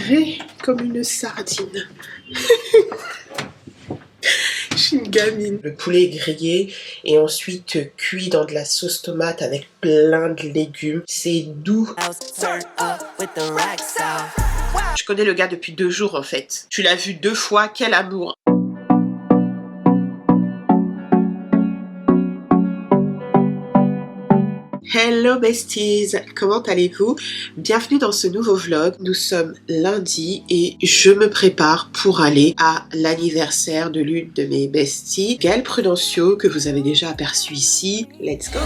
serrée comme une sardine. Je suis une gamine. Le poulet est grillé et ensuite cuit dans de la sauce tomate avec plein de légumes. C'est doux. Je connais le gars depuis 2 jours en fait. Tu l'as vu 2 fois, quel amour. Hello besties, comment allez-vous? Bienvenue dans ce nouveau vlog. Nous sommes lundi et je me prépare pour aller à l'anniversaire de l'une de mes besties, Gaëlle Prudencio, que vous avez déjà aperçu ici. Let's go!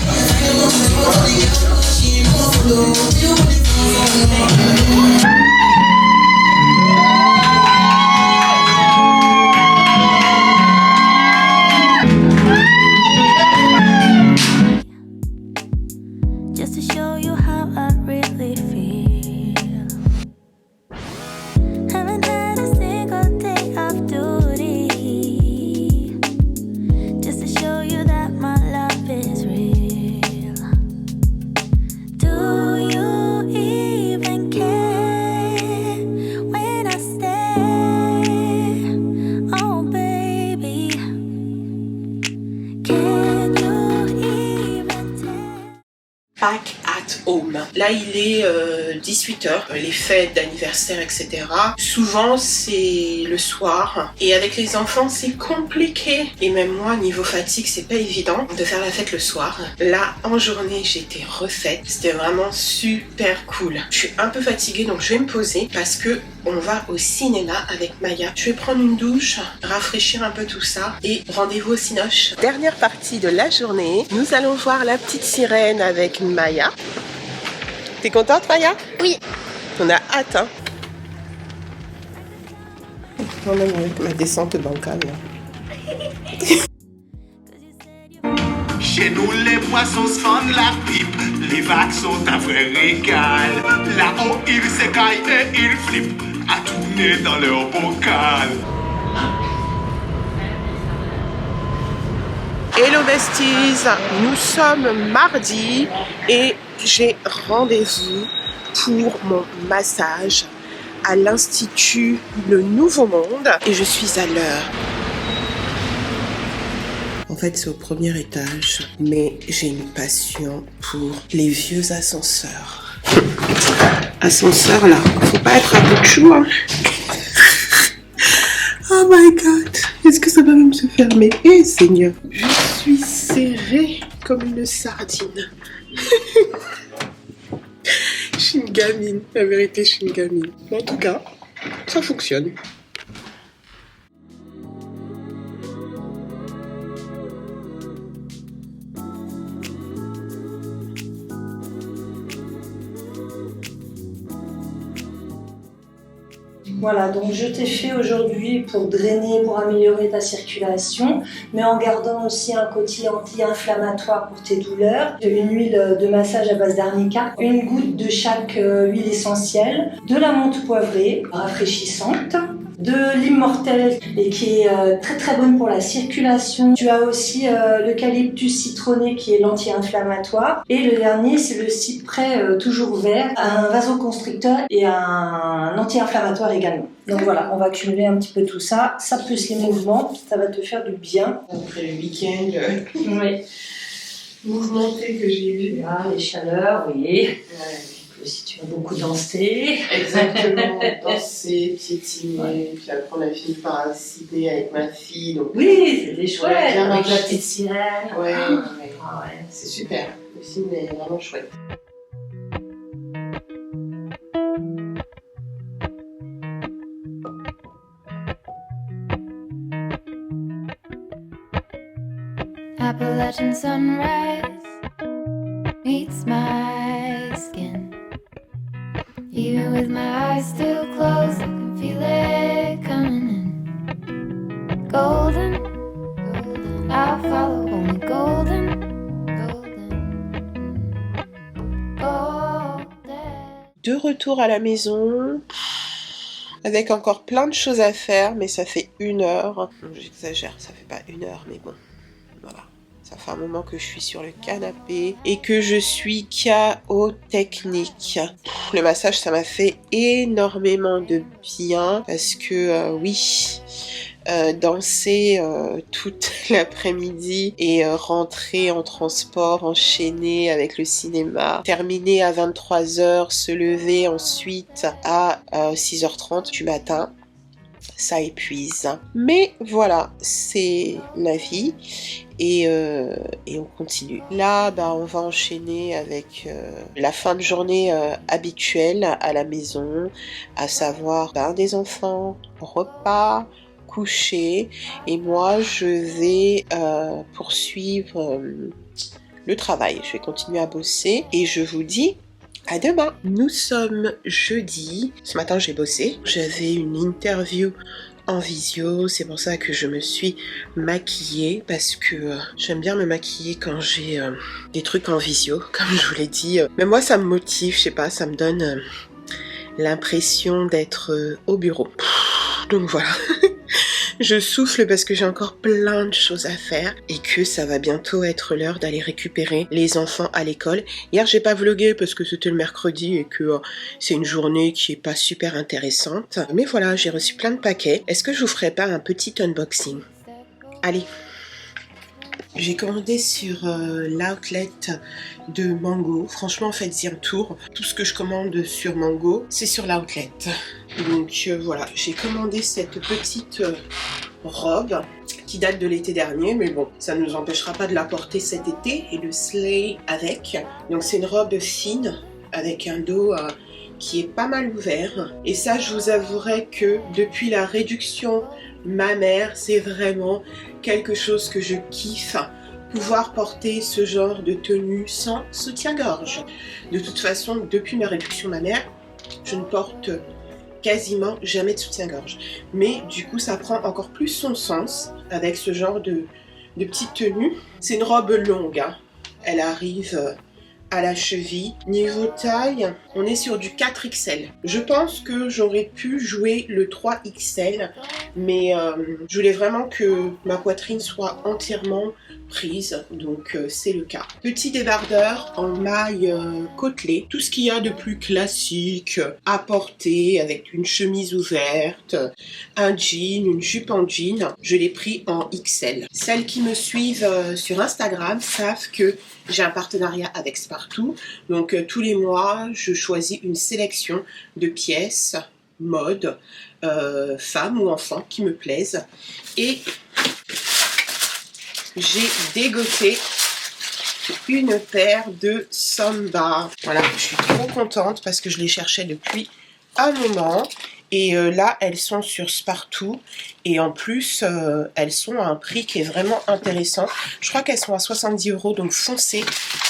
Back at home. Là il est 18h, les fêtes d'anniversaire etc. Souvent c'est le soir et avec les enfants c'est compliqué. Et même moi niveau fatigue c'est pas évident de faire la fête le soir. Là en journée j'étais refaite, c'était vraiment super cool. Je suis un peu fatiguée donc je vais me poser parce que on va au cinéma avec Maya. Je vais prendre une douche, rafraîchir un peu tout ça et rendez-vous au Cinoche. Dernière partie de la journée, nous allons voir La Petite Sirène avec Maya. T'es contente Maya? Oui. On a hâte hein. Non, même avec ma descente bancale là. Chez nous, les poissons se font de la pipe. Les vagues sont un vrai régal. Là-haut, ils s'écaillent et ils flippent à tourner dans leur bocal. Hello besties, nous sommes mardi et j'ai rendez-vous pour mon massage à l'Institut Le Nouveau Monde et je suis à l'heure. En fait, c'est au premier étage, mais j'ai une passion pour les vieux ascenseurs. Ascenseur là, faut pas être un peu de chou, hein. Oh my god, est-ce que ça va même se fermer? Eh Seigneur, je suis serrée comme une sardine. Je suis une gamine, la vérité, je suis une gamine. Mais en tout cas, ça fonctionne. Voilà, donc je t'ai fait aujourd'hui pour drainer, pour améliorer ta circulation, mais en gardant aussi un côté anti-inflammatoire pour tes douleurs. Une huile de massage à base d'arnica, une goutte de chaque huile essentielle, de la menthe poivrée, rafraîchissante, de l'immortel et qui est très très bonne pour la circulation. Tu as aussi l'eucalyptus citronné qui est l'anti-inflammatoire. Et le dernier, c'est le cyprès toujours vert, un vasoconstricteur et un anti-inflammatoire également. Donc voilà, on va cumuler un petit peu tout ça. Ça plus les mouvements, ça va te faire du bien. Après le week-end Oui. mouvementé que j'ai eu. Ah, les chaleurs, oui. Ouais. Si tu as beaucoup dansé. Exactement, danser, piétiner, puis après on a fini par cider avec ma fille. Donc Oui, c'était chouette, bien avec la marché. petite sirène. Ouais, Ah ouais. c'est super. Le film est vraiment chouette. Appalachian sunrise meets my skin. Even with my eyes still closed, I can feel it coming in. Golden, golden, I'll follow only golden, golden, golden. De retour à la maison, avec encore plein de choses à faire, mais ça fait 1 heure. J'exagère, ça fait pas 1 heure, mais bon, voilà. Ça Ça fait un moment que je suis sur le canapé et que je suis KO technique. Le massage, ça m'a fait énormément de bien parce que oui, danser toute l'après-midi et rentrer en transport, enchaîner avec le cinéma, terminer à 23h, se lever ensuite à 6h30 du matin. Ça épuise. Mais voilà, c'est la vie et on continue. Là, on va enchaîner avec la fin de journée habituelle à la maison, à savoir des enfants, repas, coucher. Et moi, je vais poursuivre le travail. Je vais continuer à bosser et je vous dis à demain. Nous sommes jeudi. Ce matin, j'ai bossé. J'avais une interview en visio. C'est pour ça que je me suis maquillée parce que j'aime bien me maquiller quand j'ai des trucs en visio, comme je vous l'ai dit. Mais moi, ça me motive, je sais pas, ça me donne l'impression d'être au bureau. Donc voilà. Je souffle parce que j'ai encore plein de choses à faire et que ça va bientôt être l'heure d'aller récupérer les enfants à l'école. Hier, j'ai pas vlogué parce que c'était le mercredi et que c'est une journée qui est pas super intéressante. Mais voilà, j'ai reçu plein de paquets. Est-ce que je vous ferai pas un petit unboxing? Allez. J'ai commandé sur l'outlet de Mango. Franchement, faites-y un tour. Tout ce que je commande sur Mango, c'est sur l'outlet. Donc voilà, j'ai commandé cette petite robe qui date de l'été dernier. Mais bon, ça ne nous empêchera pas de la porter cet été et de slay avec. Donc c'est une robe fine avec un dos qui est pas mal ouvert. Et ça, je vous avouerai que depuis la réduction mammaire, c'est vraiment quelque chose que je kiffe, pouvoir porter ce genre de tenue sans soutien-gorge. De toute façon, depuis ma réduction mammaire, je ne porte quasiment jamais de soutien-gorge. Mais du coup, ça prend encore plus son sens avec ce genre de petite tenue. C'est une robe longue, hein. Elle arrive à la cheville. Niveau taille, on est sur du 4XL. Je pense que j'aurais pu jouer le 3XL, mais je voulais vraiment que ma poitrine soit entièrement prise, donc c'est le cas. Petit débardeur en maille côtelée, tout ce qu'il y a de plus classique à porter avec une chemise ouverte, un jean, une jupe en jean. Je l'ai pris en XL. Celles qui me suivent sur Instagram savent que j'ai un partenariat avec Spartoo, donc tous les mois je choisis une sélection de pièces mode, femmes ou enfants qui me plaisent et j'ai dégoté une paire de Samba. Voilà, je suis trop contente parce que je les cherchais depuis un moment. Et là, elles sont sur Spartoo et en plus, elles sont à un prix qui est vraiment intéressant. Je crois qu'elles sont à 70 €, donc foncez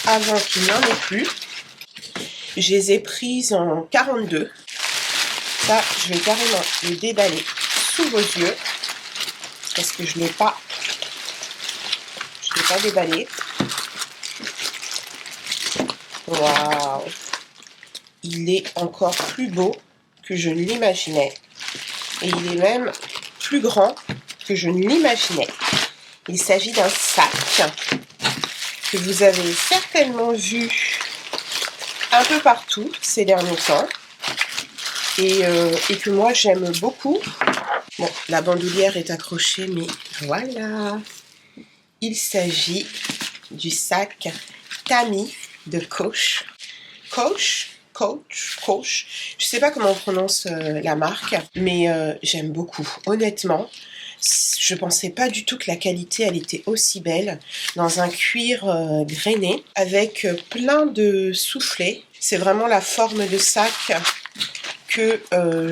avant qu'il n'y en ait plus. Je les ai prises en 42. Ça, je vais carrément le déballer sous vos yeux parce que je ne l'ai pas déballé. Waouh! Il est encore plus beau que je ne l'imaginais. Et il est même plus grand que je ne l'imaginais. Il s'agit d'un sac que vous avez certainement vu un peu partout ces derniers temps et que moi j'aime beaucoup. Bon, la bandoulière est accrochée, mais voilà. Il s'agit du sac Camille de Coach. Coach. Je sais pas comment on prononce la marque, mais j'aime beaucoup. Honnêtement, je pensais pas du tout que la qualité elle était aussi belle. Dans un cuir grainé avec plein de soufflets. C'est vraiment la forme de sac que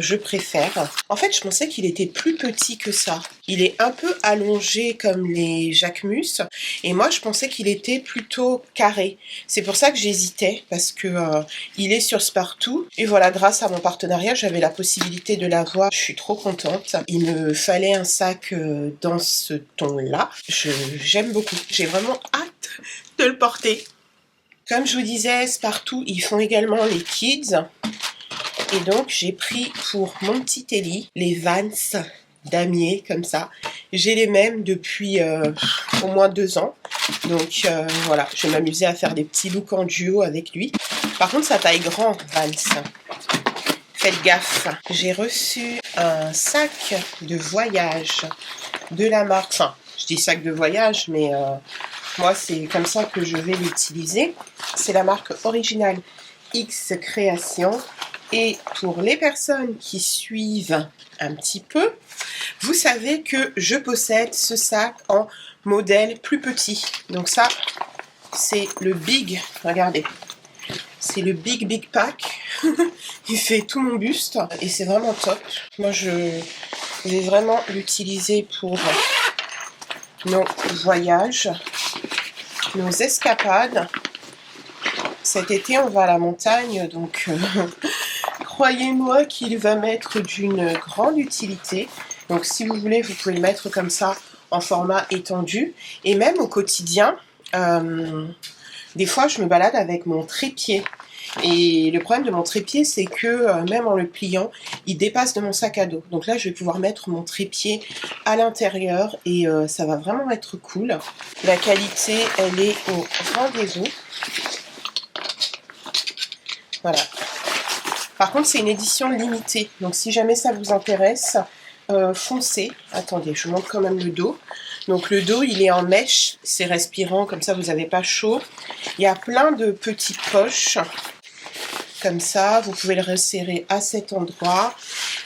je préfère. En fait, je pensais qu'il était plus petit que ça. Il est un peu allongé comme les Jacquemus et moi je pensais qu'il était plutôt carré. C'est pour ça que j'hésitais parce que il est sur Spartoo et voilà, grâce à mon partenariat, j'avais la possibilité de l'avoir. Je suis trop contente. Il me fallait un sac dans ce ton-là. J'aime beaucoup. J'ai vraiment hâte de le porter. Comme je vous disais, Spartoo, ils font également les kids. Et donc, j'ai pris pour mon petit Ellie les Vans damier, comme ça. J'ai les mêmes depuis au moins 2 ans. Donc voilà, je vais m'amuser à faire des petits looks en duo avec lui. Par contre, sa taille grande, Vans. Faites gaffe. J'ai reçu un sac de voyage de la marque. Enfin, je dis sac de voyage, mais moi, c'est comme ça que je vais l'utiliser. C'est la marque Original X Création. Et pour les personnes qui suivent un petit peu, vous savez que je possède ce sac en modèle plus petit. Donc ça, c'est le Big, regardez. C'est le Big Pack. Il fait tout mon buste et c'est vraiment top. Moi, je vais vraiment l'utiliser pour nos voyages, nos escapades. Cet été, on va à la montagne, donc croyez-moi qu'il va m'être d'une grande utilité. Donc si vous voulez, vous pouvez le mettre comme ça en format étendu. Et même au quotidien, des fois je me balade avec mon trépied. Et le problème de mon trépied, c'est que même en le pliant, il dépasse de mon sac à dos. Donc là, je vais pouvoir mettre mon trépied à l'intérieur et ça va vraiment être cool. La qualité, elle est au rendez-vous. Voilà. Par contre, c'est une édition limitée. Donc si jamais ça vous intéresse, foncez. Attendez, je vous montre quand même le dos. Donc le dos, il est en mèche, c'est respirant, comme ça vous n'avez pas chaud. Il y a plein de petites poches, comme ça, vous pouvez le resserrer à cet endroit.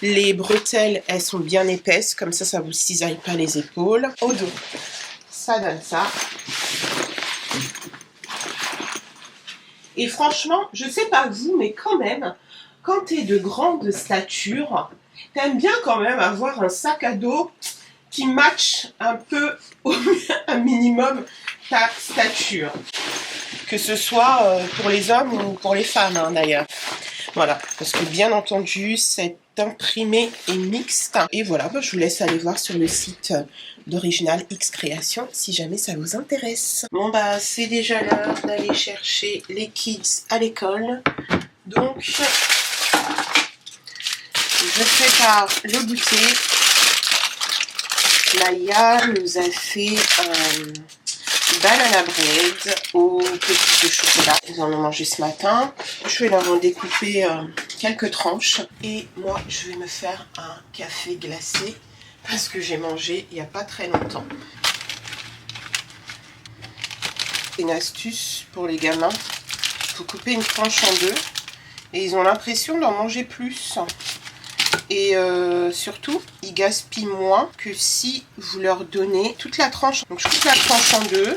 Les bretelles, elles sont bien épaisses, comme ça vous cisaille pas les épaules. Au dos, ça donne ça. Et franchement, je sais pas vous, mais quand même, quand tu es de grande stature, t'aimes bien quand même avoir un sac à dos qui match un peu, un minimum, ta stature. Que ce soit pour les hommes ou pour les femmes, hein, d'ailleurs. Voilà, parce que bien entendu, cet imprimé est mixte. Et voilà, je vous laisse aller voir sur le site d'Original X Création si jamais ça vous intéresse. Bon bah, c'est déjà l'heure d'aller chercher les kids à l'école. Donc, je prépare le goûter. Laïa nous a fait banana bread aux pépites de chocolat. Ils en ont mangé ce matin. Je vais leur en découper quelques tranches. Et moi, je vais me faire un café glacé parce que j'ai mangé il n'y a pas très longtemps. Une astuce pour les gamins. Il faut couper une tranche en deux. Et ils ont l'impression d'en manger plus. Et surtout, ils gaspillent moins que si vous leur donnez toute la tranche. Donc je coupe la tranche en deux.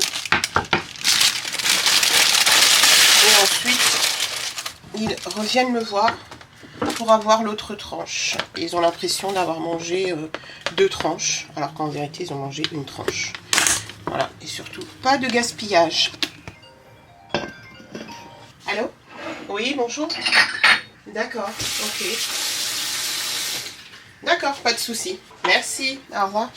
Et ensuite, ils reviennent me voir pour avoir l'autre tranche. Et ils ont l'impression d'avoir mangé deux tranches, alors qu'en vérité, ils ont mangé une tranche. Voilà, et surtout, pas de gaspillage. Allô? Oui, bonjour? D'accord, ok. D'accord, pas de souci. Merci, au revoir.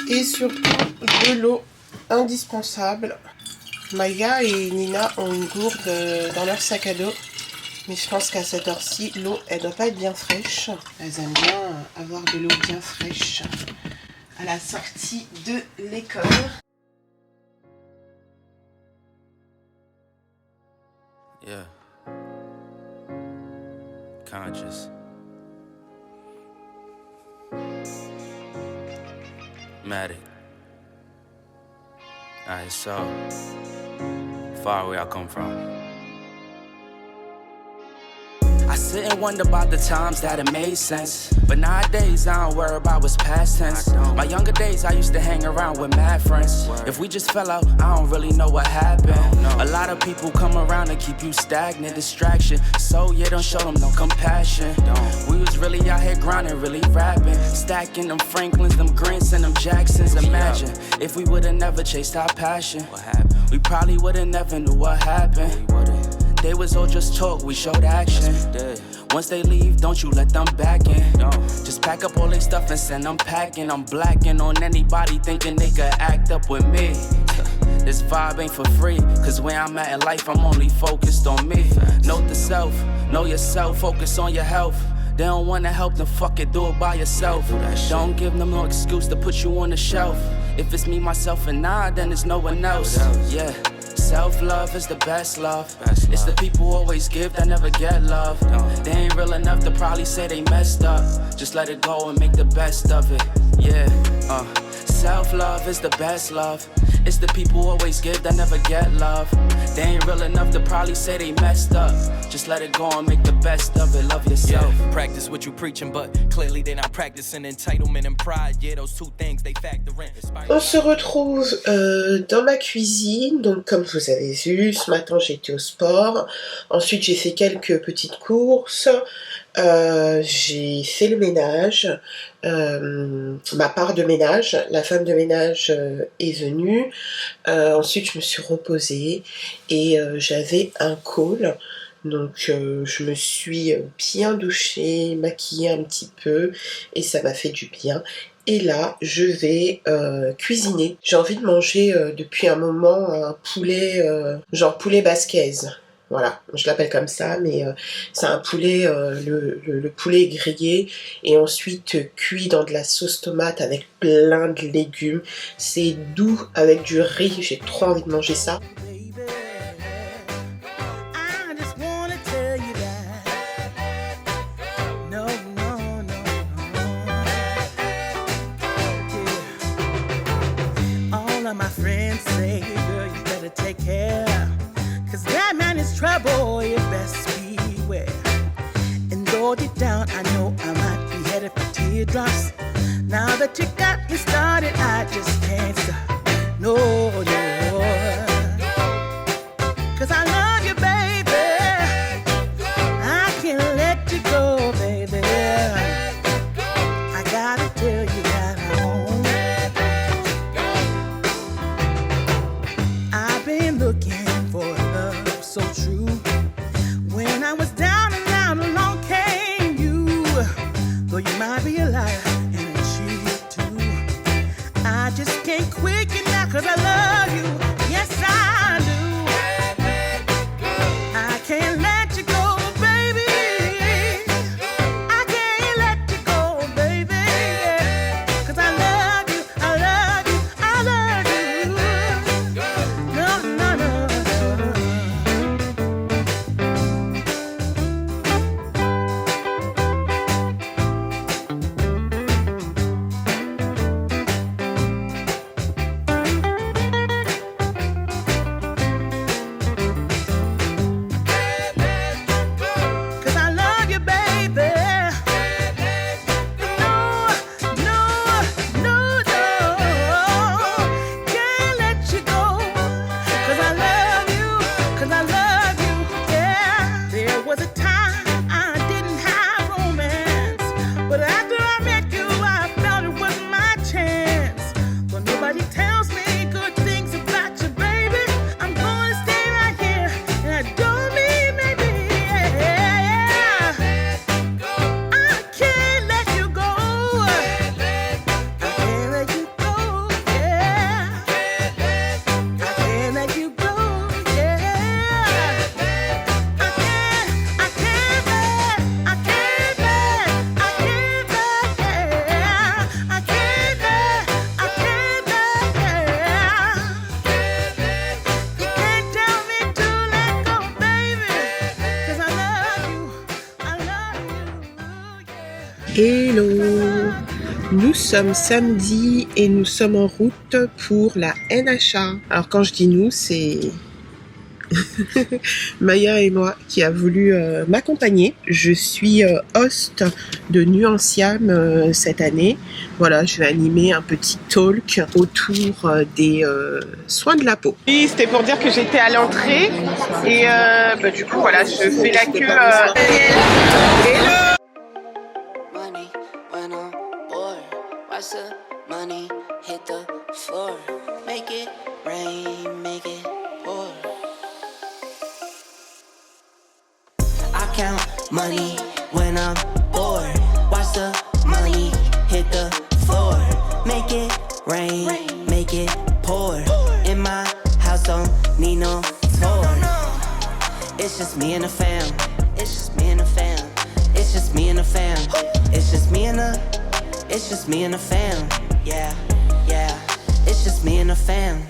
Et surtout, de l'eau indispensable. Maya et Nina ont une gourde dans leur sac à dos. Mais je pense qu'à cette heure-ci, l'eau, elle doit pas être bien fraîche. Elles aiment bien avoir de l'eau bien fraîche à la sortie de l'école. Yeah. Conscious. Matic. Alright, so far where I come from. I sit and wonder about the times that it made sense. But nowadays I don't worry about what's past tense. My younger days I used to hang around with mad friends. If we just fell out, I don't really know what happened. A lot of people come around to keep you stagnant, distraction. So yeah, don't show them no compassion. We was really out here grinding, really rapping. Stacking them Franklins, them Grants and them Jacksons. Imagine if we would've never chased our passion. We probably would've never knew what happened. They was all just talk, we showed action. Once they leave, don't you let them back in. Just pack up all their stuff and send them packing. I'm blacking on anybody thinking they could act up with me. This vibe ain't for free, cause where I'm at in life, I'm only focused on me. Note the self, know yourself, focus on your health. They don't wanna help, then fuck it, do it by yourself. Don't give them no excuse to put you on the shelf. If it's me, myself, and I, then it's no one else. Yeah, self-love is the best love. It's the people who always give that never get love. They ain't real enough to probably say they messed up. Just let it go and make the best of it. Yeah, self-love is the best love. It's the people who always give that never get love. They ain't real enough to probably say they messed up. Just let it go and make the best of it. Love yourself. Yeah, practice what you preaching, but clearly they're not practicing entitlement and pride. Yeah, those two things they factor in. On se retrouve dans ma cuisine. Donc comme vous avez vu, ce matin j'étais au sport. Ensuite j'ai fait quelques petites courses. J'ai fait le ménage, ma part de ménage, la femme de ménage est venue, ensuite je me suis reposée et j'avais un call, donc je me suis bien douchée, maquillée un petit peu et ça m'a fait du bien. Et là, je vais cuisiner. J'ai envie de manger depuis un moment un poulet, genre poulet basquez. Voilà, je l'appelle comme ça, mais c'est un poulet, le poulet grillé et ensuite cuit dans de la sauce tomate avec plein de légumes. C'est doux avec du riz, j'ai trop envie de manger ça. Trouble, you best beware. And though deep down, I know I might be headed for teardrops. Now that you got me started, I just can't stop. No, no. Cause I love you, baby. I can't let you go, baby. I gotta tell you that I've been looking for love so true. When I was down and out, along came you. Though you might be a liar and a cheat too, I just can't quit you now 'cause I love you. Yes, I do. I can't let you go, baby. I can't let you go, baby. 'Cause I love you, I love you, I love you. No, no, no. Hello! Nous sommes samedi et nous sommes en route pour la NHA. Alors quand je dis nous, c'est Maya et moi qui a voulu m'accompagner. Je suis host de Nuanciam cette année. Voilà, je vais animer un petit talk autour des soins de la peau. Oui, c'était pour dire que j'étais à l'entrée et du coup voilà, je fais la queue. Hello! Money hit the floor, make it rain, make it pour. I count money when I'm bored. Watch the money hit the floor, make it rain, make it pour. In my so need no tour. It's just me and the fam. It's just me and the fam. It's just me and the fam. It's just me and the. It's just me and the fam. Yeah, yeah. It's just me and the fam.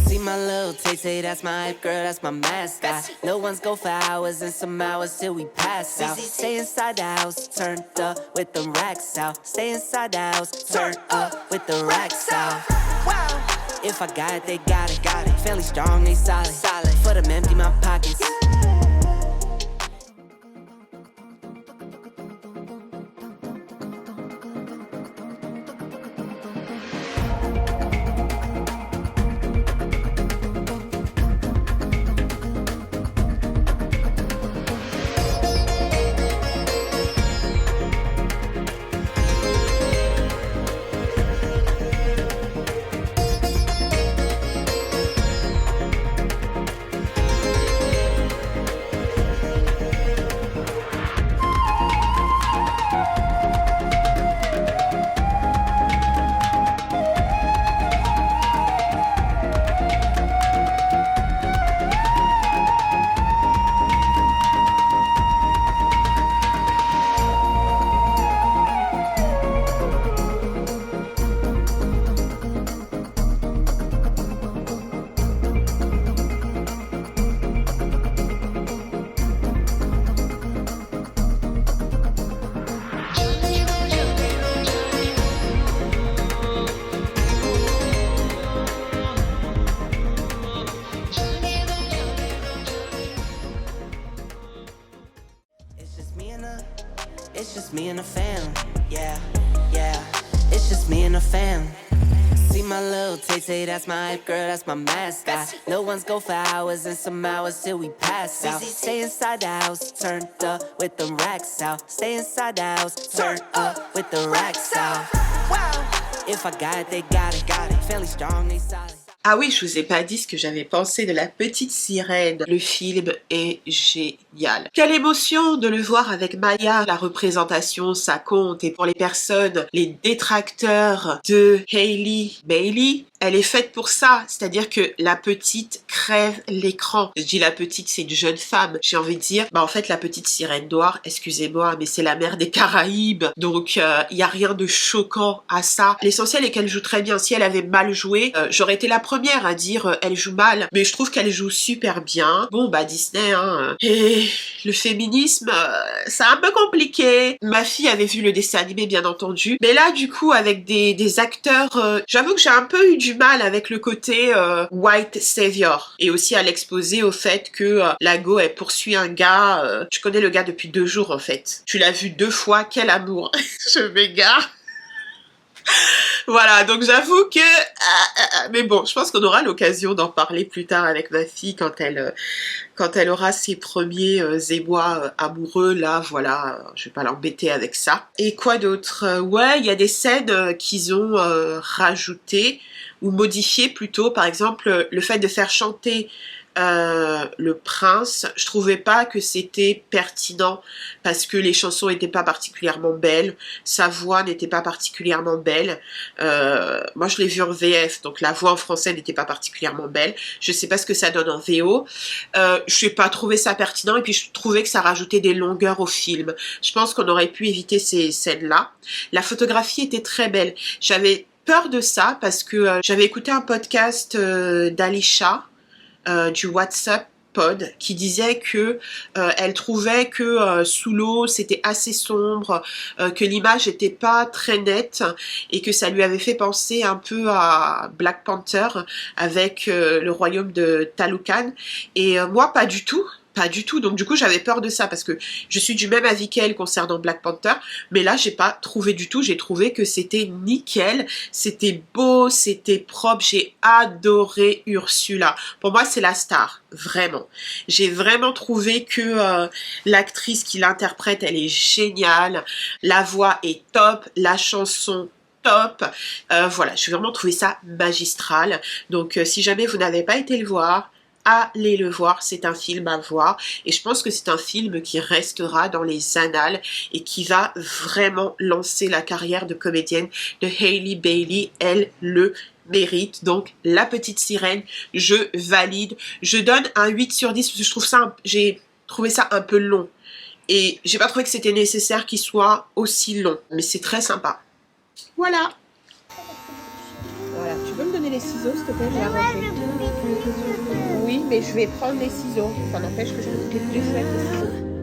See my little Tay-Tay, that's my hype girl, that's my mascot. No one's go for hours and some hours till we pass out. Stay inside the house, turned up with them racks out. Stay inside the house, turned up with the racks out. Wow. If I got it, they got it. Fairly strong, they solid. For them empty my pockets. It's just me and the fam. Yeah, yeah. It's just me and the fam. See my little Tay-Tay, that's my hype girl, that's my mascot. No one's go for hours and some hours till we pass out. Stay inside the house, turned up with them racks out. Stay inside the house, turned up with the racks out. Wow. If I got it, they got it. Fairly strong, they solid. Ah oui, je vous ai pas dit ce que j'avais pensé de La Petite Sirène. Le film est génial. Quelle émotion de le voir avec Maya. La représentation, ça compte. Et pour les personnes, les détracteurs de Hailey Bailey, elle est faite pour ça. C'est-à-dire que la petite crève l'écran. Je dis la petite, c'est une jeune femme. J'ai envie de dire, en fait, la petite sirène noire, excusez-moi, mais c'est la mer des Caraïbes. Donc, il n'y a rien de choquant à ça. L'essentiel est qu'elle joue très bien. Si elle avait mal joué, j'aurais été la première à dire elle joue mal. Mais je trouve qu'elle joue super bien. Bon, Disney, hein. Et le féminisme, c'est un peu compliqué. Ma fille avait vu le dessin animé, bien entendu. Mais là, du coup, avec des acteurs, j'avoue que j'ai un peu eu du mal avec le côté white savior. Et aussi à l'exposer au fait que la go, elle poursuit un gars. Je connais le gars depuis 2 jours, en fait. Tu l'as vu 2 fois, quel amour. Je m'égare. Voilà, donc j'avoue que... mais bon, je pense qu'on aura l'occasion d'en parler plus tard avec ma fille quand elle aura ses premiers émois amoureux. Là, voilà, je vais pas l'embêter avec ça. Et quoi d'autre? Ouais, il y a des scènes qu'ils ont rajoutées ou modifiées plutôt. Par exemple, le fait de faire chanter le prince, je trouvais pas que c'était pertinent parce que les chansons n'étaient pas particulièrement belles, sa voix n'était pas particulièrement belle. Moi je l'ai vu en VF, donc la voix en français n'était pas particulièrement belle. Je sais pas ce que ça donne en VO. Je n'ai pas trouvé ça pertinent et puis je trouvais que ça rajoutait des longueurs au film. Je pense qu'on aurait pu éviter ces scènes-là. La photographie était très belle. J'avais peur de ça parce que j'avais écouté un podcast d'Alisha du WhatsApp Pod qui disait que elle trouvait que sous l'eau c'était assez sombre, que l'image n'était pas très nette et que ça lui avait fait penser un peu à Black Panther avec le royaume de Talokan. Et moi pas du tout. Pas du tout, donc du coup j'avais peur de ça parce que je suis du même avis qu'elle concernant Black Panther, mais là j'ai pas trouvé du tout, j'ai trouvé que c'était nickel, c'était beau, c'était propre, j'ai adoré Ursula. Pour moi c'est la star, vraiment. J'ai vraiment trouvé que l'actrice qui l'interprète, elle est géniale, la voix est top, la chanson top, voilà, j'ai vraiment trouvé ça magistral. Donc si jamais vous n'avez pas été le voir, allez le voir, c'est un film à voir et je pense que c'est un film qui restera dans les annales et qui va vraiment lancer la carrière de comédienne de Hailey Bailey, elle le mérite. Donc La Petite Sirène, je valide. Je donne un 8 sur 10 parce que j'ai trouvé ça un peu long. Et j'ai pas trouvé que c'était nécessaire qu'il soit aussi long. Mais c'est très sympa. Voilà. Voilà, tu peux me donner les ciseaux s'il te plaît? Oui, mais je vais prendre les ciseaux. Ça n'empêche que je vais les ciseaux.